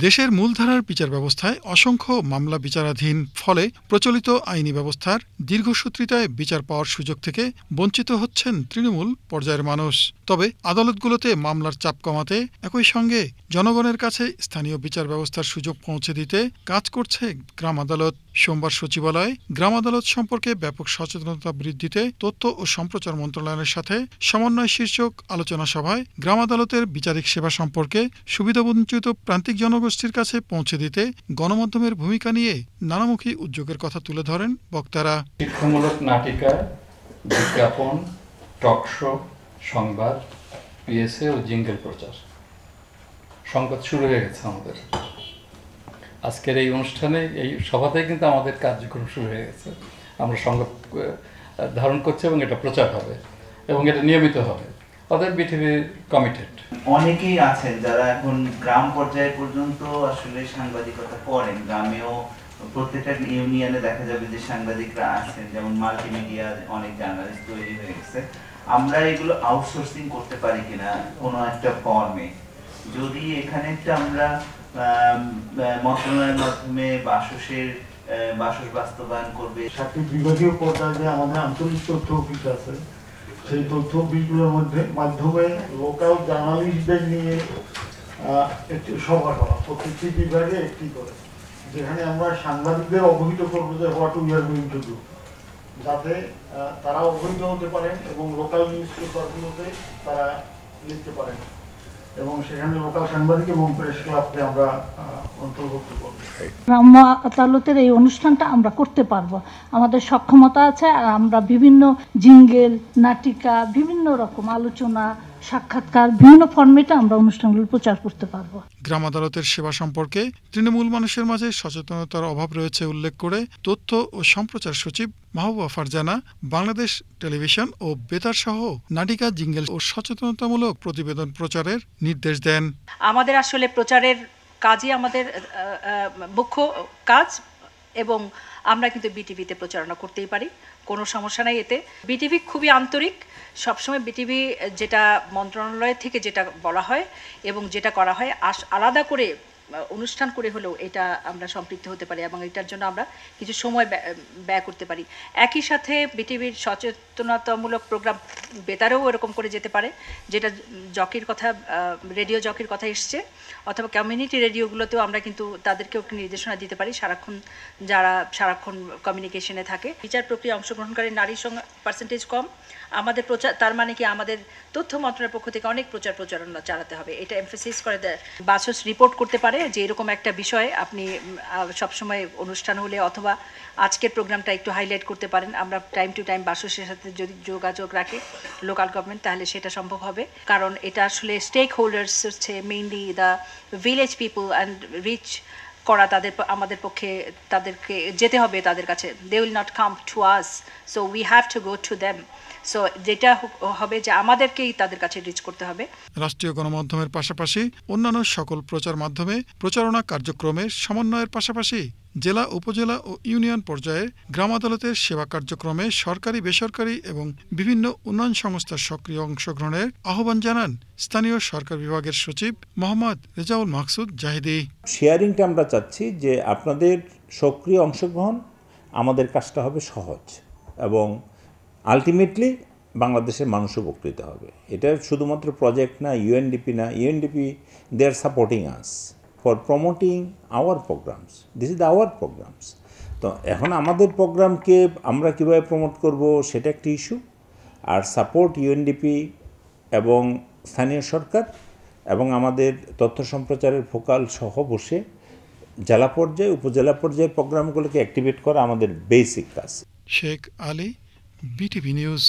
দেশের মূলধারার বিচার ব্যবস্থায় অসংখ্য মামলা বিচারাধীন, ফলে প্রচলিত আইনি ব্যবস্থার দীর্ঘসূত্রিতায় বিচার পাওয়ার সুযোগ থেকে বঞ্চিত হচ্ছেন তৃণমূল পর্যায়ের মানুষ। তবে আদালতগুলোতে মামলার চাপ কমাতে, একই সঙ্গে জনগণের কাছে স্থানীয় বিচার ব্যবস্থার সুযোগ পৌঁছে দিতে কাজ করছে গ্রাম আদালত। সোমবার সচিবালয়ে গ্রাম আদালত সম্পর্কে ব্যাপক সচেতনতা বৃদ্ধিতে তথ্য ও সম্প্রচার মন্ত্রণালয়ের সাথে সমন্বয় শীর্ষক আলোচনা সভায় গ্রাম আদালতের বিচারিক সেবা সম্পর্কে সুবিধাবঞ্চিত প্রান্তিক জনগোষ্ঠীর কাছে পৌঁছে দিতে গণমাধ্যমের ভূমিকা নিয়ে নানামুখী উদ্যোগের কথা তুলে ধরেন বক্তারা। শিক্ষামূলক নাটিকা, বিজ্ঞাপন, টকশো, সংবাদ, পিএসএ ও জিঙ্গেল প্রচার, সংবাদ শুরু হয়ে গেছে আমাদের। আজকের এই অনুষ্ঠানে, এই সভাতে কিন্তু আমাদের কার্যক্রম শুরু হয়ে গেছে। আমরা সংবাদ ধারণ করছি এবং এটা প্রচার হবে এবং এটা নিয়মিত হবে। ওদের বিটিভি কমিটেড। অনেকেই আছেন যারা এখন গ্রাম পর্যায়ে পর্যন্ত আসলে সাংবাদিকতা করেন। গ্রামেও প্রত্যেকটা ইউনিয়নে দেখা যাবে যে সাংবাদিকরা আছেন, যেমন মাল্টিমিডিয়া অনেক জার্নালিস্ট তৈরি হয়ে গেছে। আমরা এগুলো আউটসোর্সিং করতে পারি কিনা কোনো একটা ফর্মে, যদি এখানে একটা আমরা মন্ত্রণালয়ের মাধ্যমে বাসস বাস্তবায়ন করবে। 7টি বিভাগীয় পর্যায়ে যে আমাদের আঞ্চলিক তথ্য অফিস আছে, সেই তথ্য অফিসগুলোর মাধ্যমে লোকাল জার্নালিস্টদের নিয়ে একটি সভা করা, প্রত্যেকটি বিভাগে একটি করে, যেখানে আমরা সাংবাদিকদের অবহিত করবো যে what we are going to do, যাতে তারা অবহিত হতে পারেন এবং লোকাল নিউজ পেপারগুলোতে তারা লিখতে পারেন এবং সেখানে লোকাল সাংবাদিক এবং প্রেস ক্লাবকে আমরা অন্তর্ভুক্ত করব। গ্রাম্য আদালতের এই অনুষ্ঠানটা আমরা করতে পারবো, আমাদের সক্ষমতা আছে। আর আমরা বিভিন্ন জিঙ্গেল, নাটিকা, বিভিন্ন রকম আলোচনা, সাক্ষাৎকার, বিভিন্ন ফরম্যাটে আমরা অনুষ্ঠানগুলো প্রচার করতে পারবো। গ্রাম আদালতের সেবা সম্পর্কে তৃণমূল মানুষের মাঝে সচেতনতার অভাব রয়েছে উল্লেখ করে তথ্য ও সম্প্রচার সচিব মাহবুবা ফারজানা বাংলাদেশ টেলিভিশন ও বেতার সহ নাটিকা, জিঙ্গেল ও সচেতনতামূলক প্রতিবেদন প্রচারের নির্দেশ দেন। আমাদের আসলে প্রচারের কাজই আমাদের মুখ্য কাজ এবং আমরা কিন্তু বিটিভিতে প্রচারণা করতেই পারি, কোনো সমস্যা নাই এতে। বিটিভি খুবই আন্তরিক, সবসময় বিটিভি যেটা মন্ত্রণালয় থেকে যেটা বলা হয় এবং যেটা করা হয় আলাদা করে অনুষ্ঠান করে হলেও এটা আমরা সম্পৃক্ত হতে পারি এবং এটার জন্য আমরা কিছু সময় ব্যয় করতে পারি। একই সাথে বিটিভির সচেতনতামূলক প্রোগ্রাম বেতারেও এরকম করে যেতে পারে, যেটা জকির কথা, রেডিও জকির কথা এসছে, অথবা কমিউনিটি রেডিওগুলোতেও আমরা কিন্তু তাদেরকেও নির্দেশনা দিতে পারি যারা সারাক্ষণ কমিউনিকেশনে থাকে। বিচার প্রক্রিয়া অংশগ্রহণকারী নারীর পার্সেন্টেজ কম, আমাদের প্রচার, তার মানে কি আমাদের তথ্য মন্ত্রণালয়ের পক্ষ থেকে অনেক প্রচারণা চালাতে হবে। এটা এমফাসিস করে বাসস রিপোর্ট করতে পারে যে এরকম একটা বিষয় আপনি সবসময় অনুষ্ঠান হলে অথবা আজকের প্রোগ্রামটা একটু হাইলাইট করতে পারেন। আমরা টাইম টু টাইম বাসসের সাথে যদি যোগাযোগ রাখে লোকাল গভর্নমেন্ট, তাহলে সেটা সম্ভব হবে। কারণ এটা আসলে স্টেক হোল্ডার্স হচ্ছে mainly the village people and reach করা আমাদের পক্ষে, তাদেরকে যেতে হবে তাদের কাছে। They will not come to us, so we have to go to them. So যেটা হবে যে আমাদেরকেই তাদের কাছে রিচ করতে হবে। রাষ্ট্রীয় গণমাধ্যমের পাশাপাশি অন্যান্য সকল প্রচার মাধ্যমে প্রচারণা কার্যক্রমের সমন্বয়ের পাশাপাশি জেলা, উপজেলা ও ইউনিয়ন পর্যায়ে গ্রাম আদালতের সেবা কার্যক্রমে সরকারি, বেসরকারি এবং বিভিন্ন উন্নয়ন সংস্থার সক্রিয় অংশগ্রহণের আহ্বান জানান স্থানীয় সরকার বিভাগের সচিব মোহাম্মদ রেজাউল মাকসুদ জাহিদি। শেয়ারিংটা আমরা চাচ্ছি যে আপনাদের সক্রিয় অংশগ্রহণ, আমাদের কাজটা হবে সহজ এবং আলটিমেটলি বাংলাদেশের মানুষ উপকৃত হবে। এটা শুধুমাত্র প্রজেক্ট না, ইউএনডিপি না, UNDP they are supporting us for promoting our programmes, this is our programmes. তো এখন আমাদের প্রোগ্রামকে আমরা কীভাবে প্রমোট করব সেটা একটি ইস্যু। আর সাপোর্ট ইউএনডিপি এবং স্থানীয় সরকার এবং আমাদের তথ্য সম্প্রচারের ফোকাল সহ বসে জেলা পর্যায়ে, উপজেলা পর্যায়ে প্রোগ্রামগুলোকে অ্যাক্টিভেট করা আমাদের বেসিক কাজ। Sheikh Ali, BTV news.